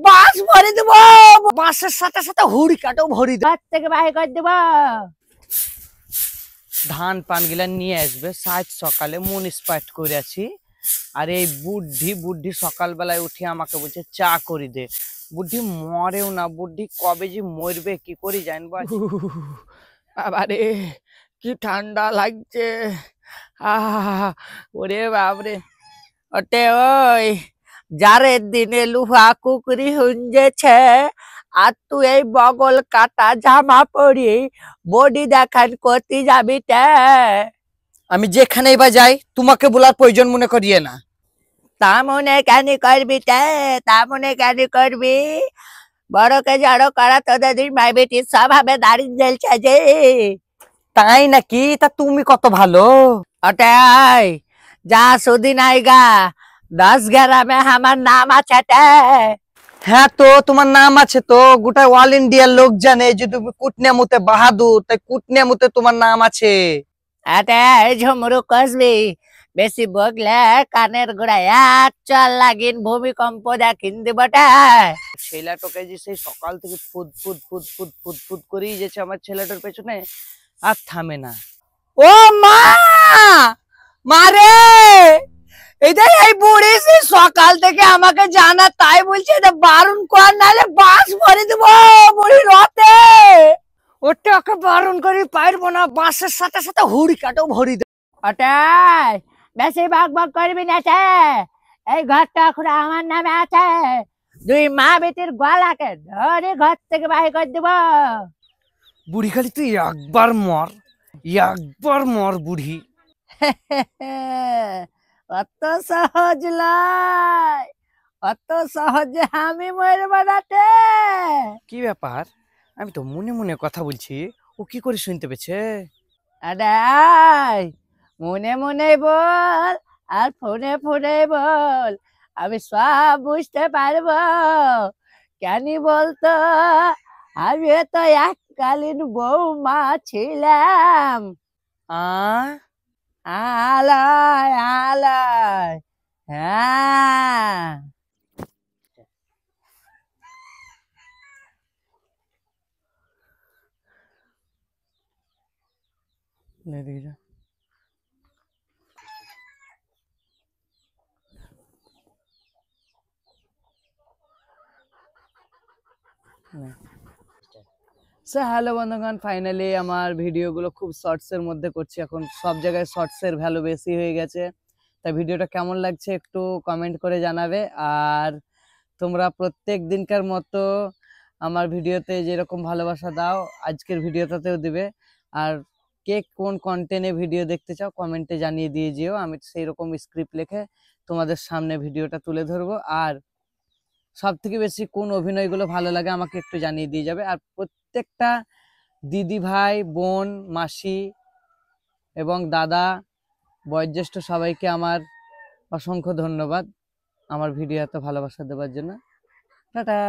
বাস ভরে দেব, বাসের সাথে সাথে হুড়ি কাটো ভরি থেকে বাহির করে দেব। ধান পান গিলা নিয়ে আসবে সাত সকালে মন স্পার্ট করে আছি। আর এই বুদ্ধি বুদ্ধি সকালবেলায় উঠে আমাকে বলছে চা করে দে। বুদ্ধি মরেও না, বুদ্ধি কবে যে মরবে কি করি জানবো। আরে কি ঠান্ডা লাগছে, ওরে বাবরে। ওটে ওই জারের দিনে লুহা কুকুরি হুঞ্জেছে, আর তুই এই বগল কাটা জামা পরি বডি দেখান করতে যাবি তে। আমি যেখানেই বা যাই তোমাকে বলার প্রয়োজন মনে করিয়ে না। তা মনে কেন করবি তে, তা মনে কেন করবি? বড়কে জড়ো করা তোদের মাই বেটির স্বভাবে দাঁড়িয়ে জ্বলছে যে। তাই নাকি? তা তুমি কত ভালো। ওটাই যা সুদিন আইগা 10 গ্রামে আমার নাম আছে। হ্যাঁ তো তোমার নাম আছে তো, গোটা অল ইন্ডিয়ার লোক জানে যে তুমি কুটনিয়ামুতে বাহাদুর, তাই কুটনিয়ামুতে তোমার নাম আছে। ঝুমরু কসবি বেশি বগলে কানের গোড়ায় এক চল লাগিন ভূমিকম্প দেখিন দিবটা। ছেলেটাকে যে সেই সকাল থেকে food food food food food food করেই যেছে আমার ছেলেটার পেছনে, আর থামে না। ও মা, মারে এই বুড়ি সকাল থেকে আমাকে জানা তাই বলছে বারণ কর, নাহলে বাস ভরে দেব বুড়ি রতে। ওটা ওকে বারণ করি পারবো না, বাসের সাথে সাথে হুড়ি কাটো ভরি দেব। ওটাই বেশি ভাগ ভাগ করবি না, এই ঘরটা এখন আমার নামে আছে। দুই মা বেটির গলাকে ধরে ঘর থেকে বাহির করে দেব। বুড়ি খালি তুই একবার মর, একবার মর বুড়ি। অত সহজ নয়, অত সহজে আমি মরবো না। কি ব্যাপার, আমি তো মনে মনে কথা বলছি, ও কি করে শুনতে পেয়েছে? আরে মনে মনে বল আর ফোনে ফোনে বল, আমি সব বুঝতে পারবো। কেন বলতো, আমি তো এককালীন বউমা ছিলাম। আলায় আলায়, হ্যাঁ। হ্যালো বন্ধুগণ, ফাইনালি আমার ভিডিওগুলো খুব শর্টসের মধ্যে করছি। এখন সব জায়গায় শর্টসের ভ্যালু বেশি হয়ে গেছে, তাই ভিডিওটা কেমন লাগছে একটু কমেন্ট করে জানাবে। আর তোমরা প্রত্যেক দিনকার মতো আমার ভিডিওতে যেরকম ভালোবাসা দাও আজকের ভিডিওটাতেও দিবে। আর কে কোন কন্টেন্টে ভিডিও দেখতে চাও কমেন্টে জানিয়ে দিয়ে যেও, আমি সেই রকম স্ক্রিপ্ট লিখে তোমাদের সামনে ভিডিওটা তুলে ধরবো। আর সব থেকে বেশি কোন অভিনয়গুলো ভালো লাগে আমাকে একটু জানিয়ে দিয়ে যাবে। আর প্রত্যেকটা দিদি ভাই বোন মাসি এবং দাদা বয়োজ্যেষ্ঠ সবাইকে আমার অসংখ্য ধন্যবাদ আমার ভিডিও এত ভালোবাসা দেওয়ার জন্য। টাটা।